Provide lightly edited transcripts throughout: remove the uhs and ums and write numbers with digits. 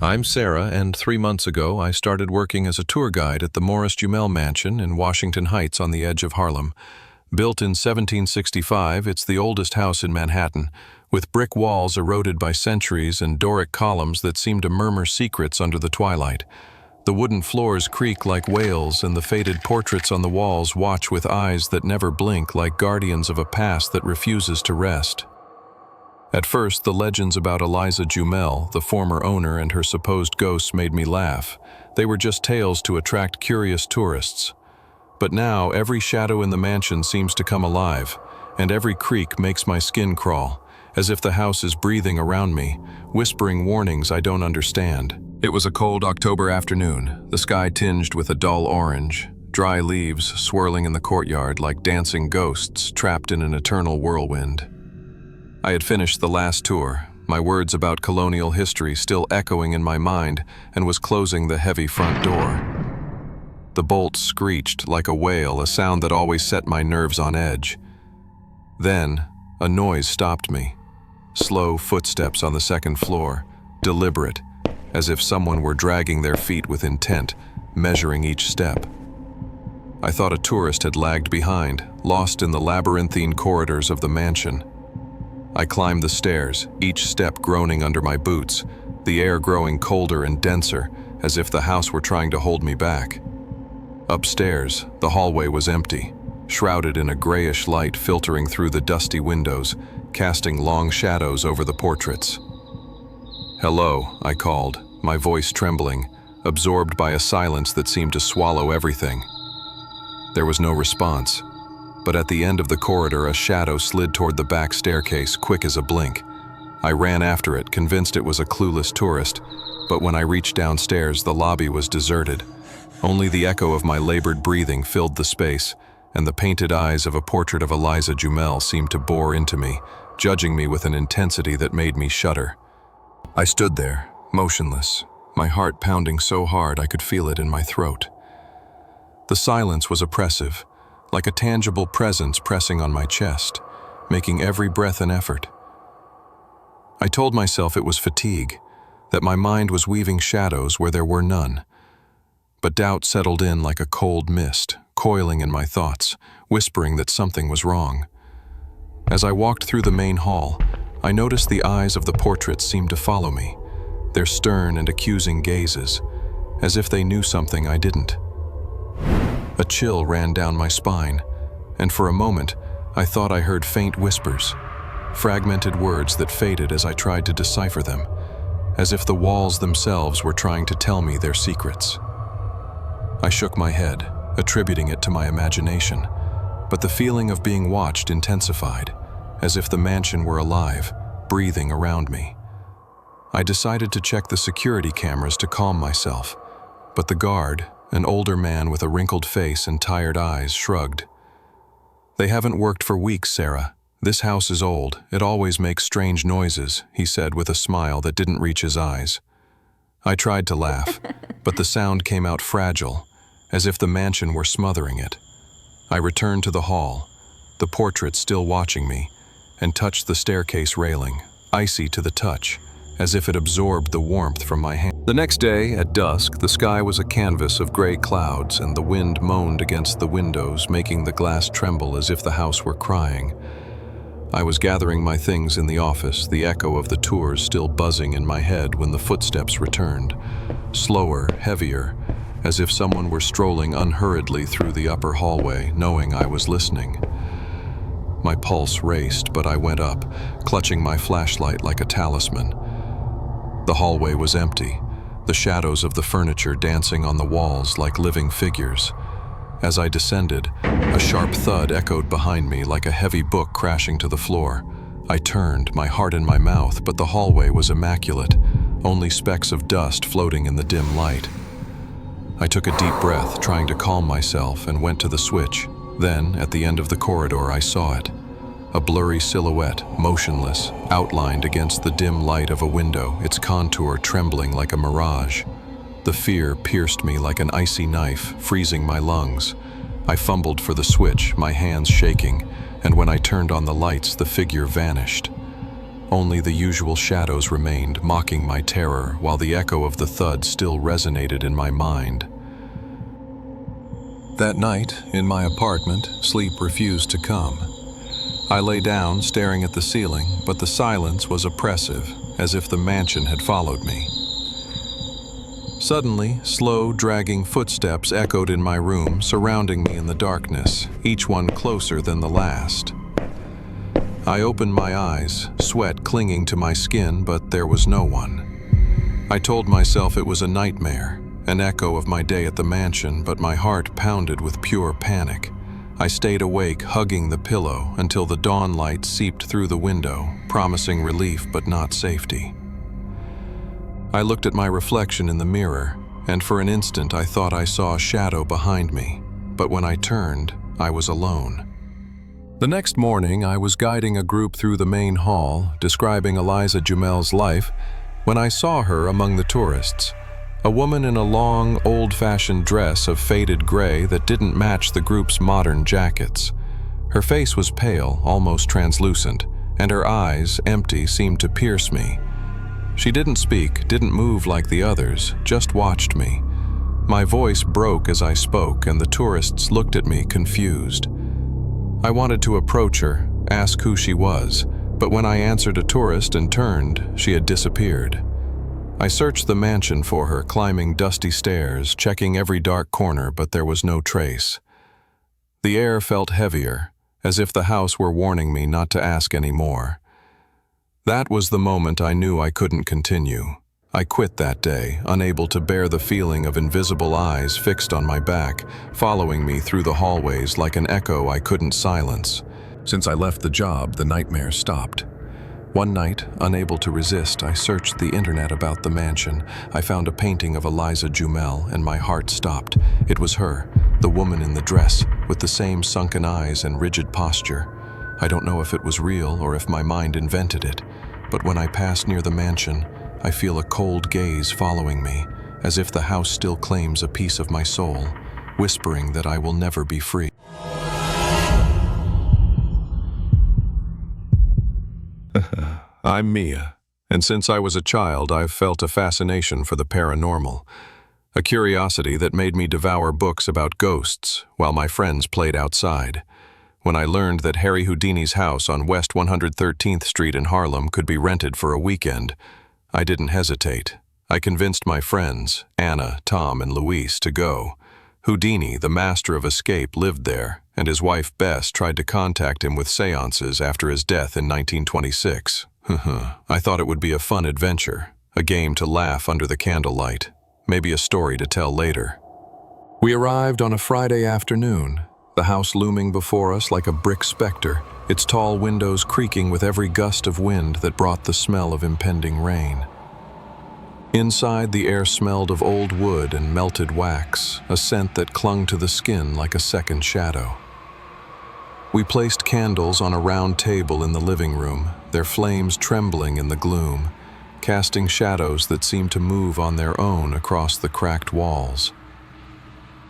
I'm Sarah, and 3 months ago I started working as a tour guide at the Morris Jumel Mansion in Washington Heights on the edge of Harlem. Built in 1765, it's the oldest house in Manhattan, with brick walls eroded by centuries and Doric columns that seem to murmur secrets under the twilight. The wooden floors creak like whales, and the faded portraits on the walls watch with eyes that never blink, like guardians of a past that refuses to rest. At first, the legends about Eliza Jumel, the former owner, and her supposed ghosts made me laugh. They were just tales to attract curious tourists. But now, every shadow in the mansion seems to come alive, and every creak makes my skin crawl, as if the house is breathing around me, whispering warnings I don't understand. It was a cold October afternoon, the sky tinged with a dull orange, dry leaves swirling in the courtyard like dancing ghosts trapped in an eternal whirlwind. I had finished the last tour, my words about colonial history still echoing in my mind, and was closing the heavy front door. The bolt screeched like a whale, a sound that always set my nerves on edge. Then, a noise stopped me. Slow footsteps on the second floor, deliberate, as if someone were dragging their feet with intent, measuring each step. I thought a tourist had lagged behind, lost in the labyrinthine corridors of the mansion. I climbed the stairs, each step groaning under my boots, the air growing colder and denser, as if the house were trying to hold me back. Upstairs, the hallway was empty, shrouded in a grayish light filtering through the dusty windows, casting long shadows over the portraits. "Hello," I called, my voice trembling, absorbed by a silence that seemed to swallow everything. There was no response. But at the end of the corridor, a shadow slid toward the back staircase, quick as a blink. I ran after it, convinced it was a clueless tourist, but when I reached downstairs, the lobby was deserted. Only the echo of my labored breathing filled the space, and the painted eyes of a portrait of Eliza Jumel seemed to bore into me, judging me with an intensity that made me shudder. I stood there, motionless, my heart pounding so hard I could feel it in my throat. The silence was oppressive, like a tangible presence pressing on my chest, making every breath an effort. I told myself it was fatigue, that my mind was weaving shadows where there were none. But doubt settled in like a cold mist, coiling in my thoughts, whispering that something was wrong. As I walked through the main hall, I noticed the eyes of the portraits seemed to follow me, their stern and accusing gazes, as if they knew something I didn't. A chill ran down my spine, and for a moment, I thought I heard faint whispers, fragmented words that faded as I tried to decipher them, as if the walls themselves were trying to tell me their secrets. I shook my head, attributing it to my imagination, but the feeling of being watched intensified, as if the mansion were alive, breathing around me. I decided to check the security cameras to calm myself, but the guard, an older man with a wrinkled face and tired eyes, shrugged. "They haven't worked for weeks, Sarah. This house is old. It always makes strange noises," he said with a smile that didn't reach his eyes. I tried to laugh, but the sound came out fragile, as if the mansion were smothering it. I returned to the hall, the portrait still watching me, and touched the staircase railing, icy to the touch, as if it absorbed the warmth from my hand. The next day, at dusk, the sky was a canvas of gray clouds, and the wind moaned against the windows, making the glass tremble as if the house were crying. I was gathering my things in the office, the echo of the tours still buzzing in my head when the footsteps returned, slower, heavier, as if someone were strolling unhurriedly through the upper hallway, knowing I was listening. My pulse raced, but I went up, clutching my flashlight like a talisman. The hallway was empty, the shadows of the furniture dancing on the walls like living figures. As I descended, a sharp thud echoed behind me like a heavy book crashing to the floor. I turned, my heart in my mouth, but the hallway was immaculate, only specks of dust floating in the dim light. I took a deep breath, trying to calm myself, and went to the switch. Then, at the end of the corridor, I saw it. A blurry silhouette, motionless, outlined against the dim light of a window, its contour trembling like a mirage. The fear pierced me like an icy knife, freezing my lungs. I fumbled for the switch, my hands shaking, and when I turned on the lights, the figure vanished. Only the usual shadows remained, mocking my terror, while the echo of the thud still resonated in my mind. That night, in my apartment, sleep refused to come. I lay down, staring at the ceiling, but the silence was oppressive, as if the mansion had followed me. Suddenly, slow, dragging footsteps echoed in my room, surrounding me in the darkness, each one closer than the last. I opened my eyes, sweat clinging to my skin, but there was no one. I told myself it was a nightmare, an echo of my day at the mansion, but my heart pounded with pure panic. I stayed awake, hugging the pillow, until the dawn light seeped through the window, promising relief but not safety. I looked at my reflection in the mirror, and for an instant I thought I saw a shadow behind me, but when I turned, I was alone. The next morning, I was guiding a group through the main hall, describing Eliza Jumel's life, when I saw her among the tourists. A woman in a long, old-fashioned dress of faded gray that didn't match the group's modern jackets. Her face was pale, almost translucent, and her eyes, empty, seemed to pierce me. She didn't speak, didn't move like the others, just watched me. My voice broke as I spoke, and the tourists looked at me confused. I wanted to approach her, ask who she was, but when I answered a tourist and turned, she had disappeared. I searched the mansion for her, climbing dusty stairs, checking every dark corner, but there was no trace. The air felt heavier, as if the house were warning me not to ask any more. That was the moment I knew I couldn't continue. I quit that day, unable to bear the feeling of invisible eyes fixed on my back, following me through the hallways like an echo I couldn't silence. Since I left the job, the nightmares stopped. One night, unable to resist, I searched the internet about the mansion. I found a painting of Eliza Jumel, and my heart stopped. It was her, the woman in the dress, with the same sunken eyes and rigid posture. I don't know if it was real or if my mind invented it, but when I pass near the mansion, I feel a cold gaze following me, as if the house still claims a piece of my soul, whispering that I will never be free. I'm Mia, and since I was a child, I've felt a fascination for the paranormal, a curiosity that made me devour books about ghosts while my friends played outside. When I learned that Harry Houdini's house on West 113th Street in Harlem could be rented for a weekend, I didn't hesitate. I convinced my friends, Anna, Tom, and Luis, to go. Houdini, the master of escape, lived there, and his wife Bess tried to contact him with séances after his death in 1926. I thought it would be a fun adventure, a game to laugh under the candlelight, maybe a story to tell later. We arrived on a Friday afternoon, the house looming before us like a brick specter, its tall windows creaking with every gust of wind that brought the smell of impending rain. Inside, the air smelled of old wood and melted wax, a scent that clung to the skin like a second shadow. We placed candles on a round table in the living room, their flames trembling in the gloom, casting shadows that seemed to move on their own across the cracked walls.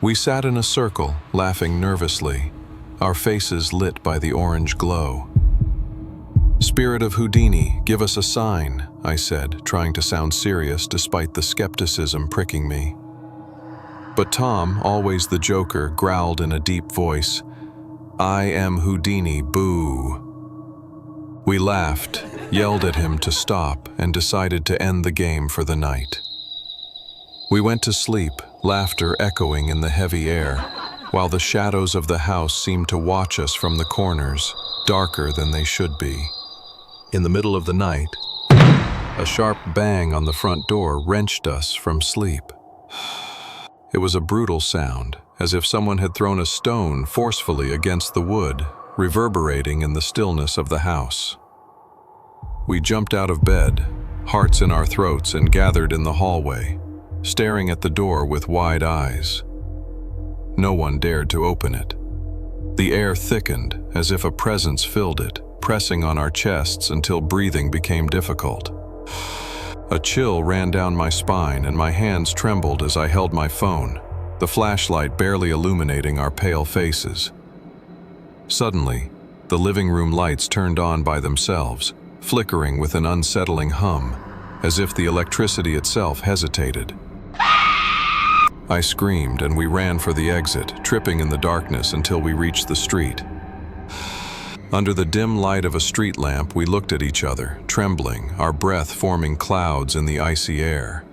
We sat in a circle, laughing nervously, our faces lit by the orange glow. "Spirit of Houdini, give us a sign," I said, trying to sound serious despite the skepticism pricking me. But Tom, always the joker, growled in a deep voice, "I am Houdini, boo." We laughed, yelled at him to stop, and decided to end the game for the night. We went to sleep, laughter echoing in the heavy air, while the shadows of the house seemed to watch us from the corners, darker than they should be. In the middle of the night, a sharp bang on the front door wrenched us from sleep. It was a brutal sound, as if someone had thrown a stone forcefully against the wood, reverberating in the stillness of the house. We jumped out of bed, hearts in our throats, and gathered in the hallway, staring at the door with wide eyes. No one dared to open it. The air thickened, as if a presence filled it, pressing on our chests until breathing became difficult. A chill ran down my spine, and my hands trembled as I held my phone, the flashlight barely illuminating our pale faces. Suddenly, the living room lights turned on by themselves, flickering with an unsettling hum, as if the electricity itself hesitated. I screamed and we ran for the exit, tripping in the darkness until we reached the street. Under the dim light of a street lamp, we looked at each other, trembling, our breath forming clouds in the icy air.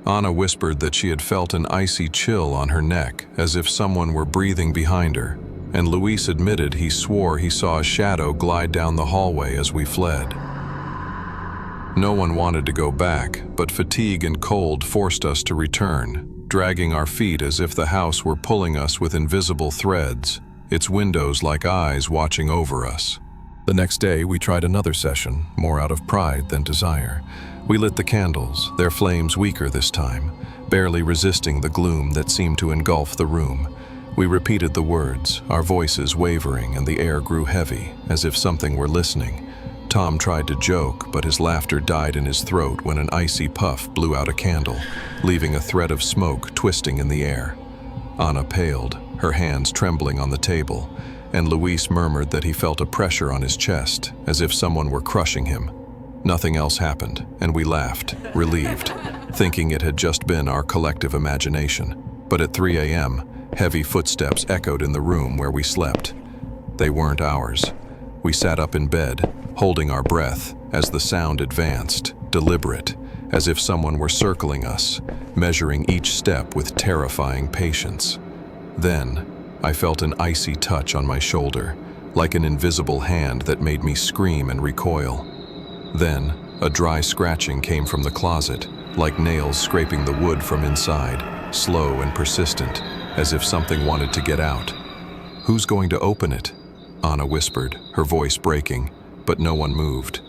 Anna whispered that she had felt an icy chill on her neck, as if someone were breathing behind her, and Luis admitted he swore he saw a shadow glide down the hallway as we fled. No one wanted to go back, but fatigue and cold forced us to return, dragging our feet as if the house were pulling us with invisible threads, its windows like eyes watching over us. The next day, we tried another session, more out of pride than desire. We lit the candles, their flames weaker this time, barely resisting the gloom that seemed to engulf the room. We repeated the words, our voices wavering, and the air grew heavy, as if something were listening. Tom tried to joke, but his laughter died in his throat when an icy puff blew out a candle, leaving a thread of smoke twisting in the air. Anna paled, her hands trembling on the table, and Luis murmured that he felt a pressure on his chest, as if someone were crushing him. Nothing else happened, and we laughed, relieved, thinking it had just been our collective imagination. But at 3 a.m., heavy footsteps echoed in the room where we slept. They weren't ours. We sat up in bed, holding our breath as the sound advanced, deliberate, as if someone were circling us, measuring each step with terrifying patience. Then, I felt an icy touch on my shoulder, like an invisible hand that made me scream and recoil. Then, a dry scratching came from the closet, like nails scraping the wood from inside, slow and persistent, as if something wanted to get out. "Who's going to open it?" Anna whispered, her voice breaking, but no one moved.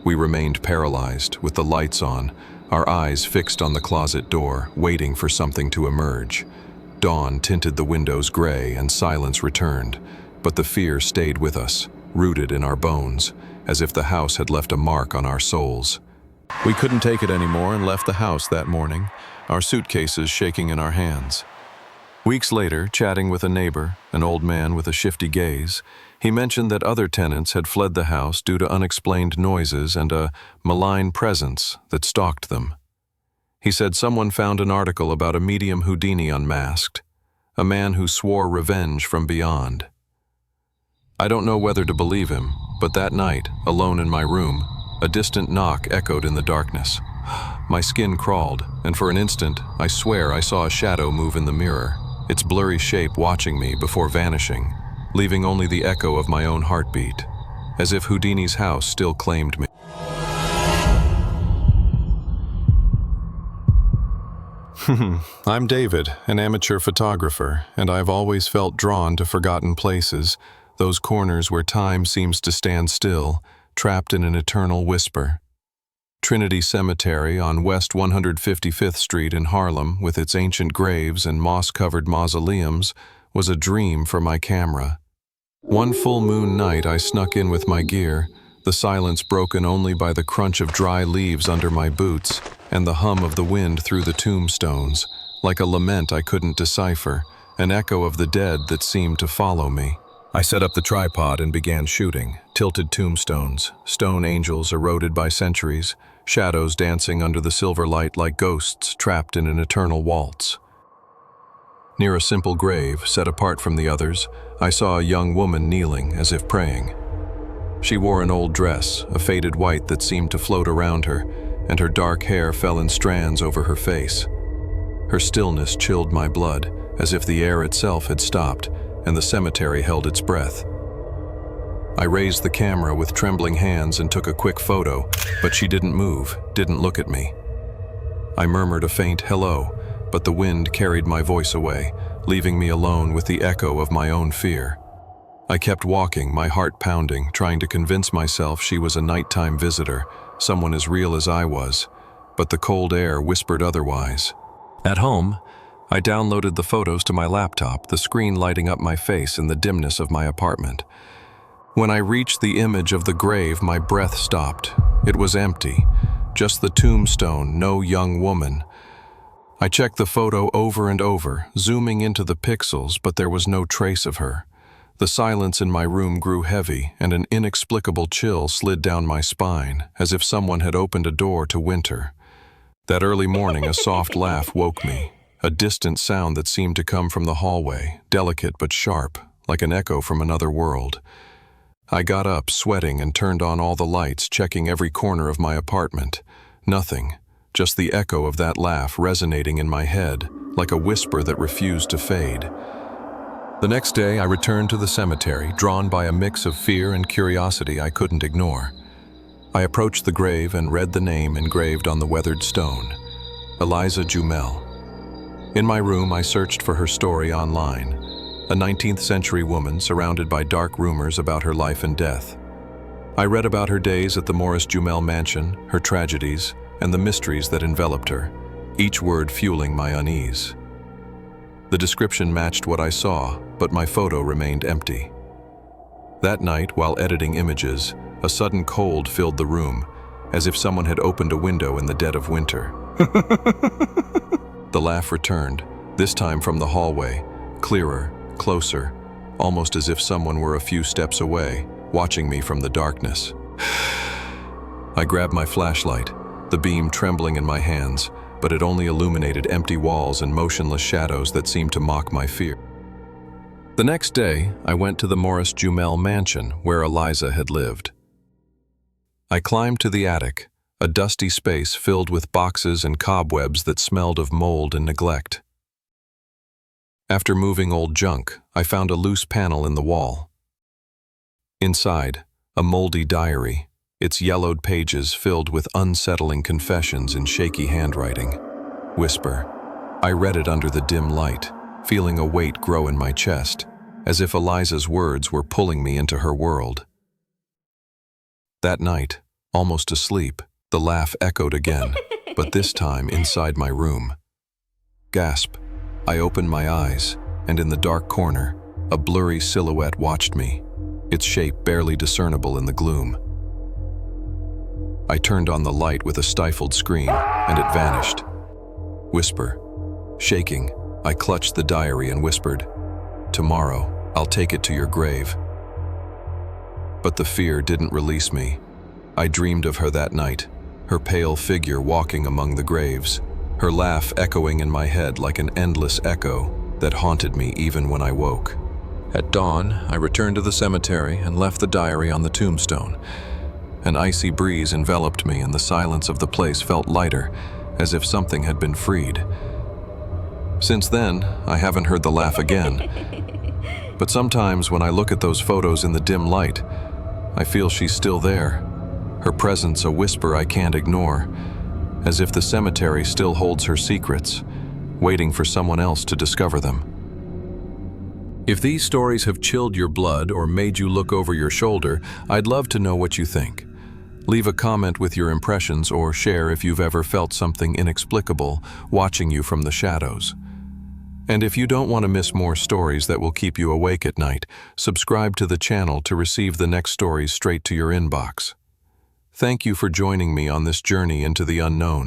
We remained paralyzed, with the lights on, our eyes fixed on the closet door, waiting for something to emerge. Dawn tinted the windows gray and silence returned, but the fear stayed with us, rooted in our bones, as if the house had left a mark on our souls. We couldn't take it anymore and left the house that morning, our suitcases shaking in our hands. Weeks later, chatting with a neighbor, an old man with a shifty gaze, he mentioned that other tenants had fled the house due to unexplained noises and a malign presence that stalked them. He said someone found an article about a medium Houdini unmasked, a man who swore revenge from beyond. I don't know whether to believe him, but that night, alone in my room, a distant knock echoed in the darkness. My skin crawled, and for an instant, I swear I saw a shadow move in the mirror, its blurry shape watching me before vanishing, leaving only the echo of my own heartbeat, as if Houdini's house still claimed me. I'm David, an amateur photographer, and I've always felt drawn to forgotten places, those corners where time seems to stand still, trapped in an eternal whisper. Trinity Cemetery on West 155th Street in Harlem, with its ancient graves and moss-covered mausoleums, was a dream for my camera. One full moon night I snuck in with my gear, the silence broken only by the crunch of dry leaves under my boots and the hum of the wind through the tombstones, like a lament I couldn't decipher, an echo of the dead that seemed to follow me. I set up the tripod and began shooting, tilted tombstones, stone angels eroded by centuries, shadows dancing under the silver light like ghosts trapped in an eternal waltz. Near a simple grave, set apart from the others, I saw a young woman kneeling as if praying. She wore an old dress, a faded white that seemed to float around her, and her dark hair fell in strands over her face. Her stillness chilled my blood, as if the air itself had stopped, and the cemetery held its breath. I raised the camera with trembling hands and took a quick photo, but she didn't move, didn't look at me. I murmured a faint hello, but the wind carried my voice away, leaving me alone with the echo of my own fear. I kept walking, my heart pounding, trying to convince myself she was a nighttime visitor, someone as real as I was, but the cold air whispered otherwise. At home, I downloaded the photos to my laptop, the screen lighting up my face in the dimness of my apartment. When I reached the image of the grave, my breath stopped. It was empty, just the tombstone, no young woman. I checked the photo over and over, zooming into the pixels, but there was no trace of her. The silence in my room grew heavy, and an inexplicable chill slid down my spine, as if someone had opened a door to winter. That early morning, a soft laugh woke me, a distant sound that seemed to come from the hallway, delicate but sharp, like an echo from another world. I got up, sweating, and turned on all the lights, checking every corner of my apartment. Nothing, just the echo of that laugh resonating in my head, like a whisper that refused to fade. The next day, I returned to the cemetery, drawn by a mix of fear and curiosity I couldn't ignore. I approached the grave and read the name engraved on the weathered stone, Eliza Jumel. In my room, I searched for her story online, a 19th century woman surrounded by dark rumors about her life and death. I read about her days at the Morris Jumel Mansion, her tragedies, and the mysteries that enveloped her, each word fueling my unease. The description matched what I saw, but my photo remained empty. That night, while editing images, a sudden cold filled the room, as if someone had opened a window in the dead of winter. The laugh returned, this time from the hallway, clearer, closer, almost as if someone were a few steps away, watching me from the darkness. I grabbed my flashlight, the beam trembling in my hands, but it only illuminated empty walls and motionless shadows that seemed to mock my fear. The next day, I went to the Morris Jumel Mansion, where Eliza had lived. I climbed to the attic, a dusty space filled with boxes and cobwebs that smelled of mold and neglect. After moving old junk, I found a loose panel in the wall. Inside, a moldy diary, its yellowed pages filled with unsettling confessions in shaky handwriting. Whisper. I read it under the dim light, feeling a weight grow in my chest, as if Eliza's words were pulling me into her world. That night, almost asleep, the laugh echoed again, but this time inside my room. Gasp. I opened my eyes, and in the dark corner, a blurry silhouette watched me, its shape barely discernible in the gloom. I turned on the light with a stifled scream, and it vanished. Whisper. Shaking, I clutched the diary and whispered, "Tomorrow, I'll take it to your grave." But the fear didn't release me. I dreamed of her that night, her pale figure walking among the graves, her laugh echoing in my head like an endless echo that haunted me even when I woke. At dawn, I returned to the cemetery and left the diary on the tombstone. An icy breeze enveloped me, and the silence of the place felt lighter, as if something had been freed. Since then, I haven't heard the laugh again. But sometimes when I look at those photos in the dim light, I feel she's still there, her presence a whisper I can't ignore, as if the cemetery still holds her secrets, waiting for someone else to discover them. If these stories have chilled your blood or made you look over your shoulder, I'd love to know what you think. Leave a comment with your impressions or share if you've ever felt something inexplicable watching you from the shadows. And if you don't want to miss more stories that will keep you awake at night, subscribe to the channel to receive the next stories straight to your inbox. Thank you for joining me on this journey into the unknown.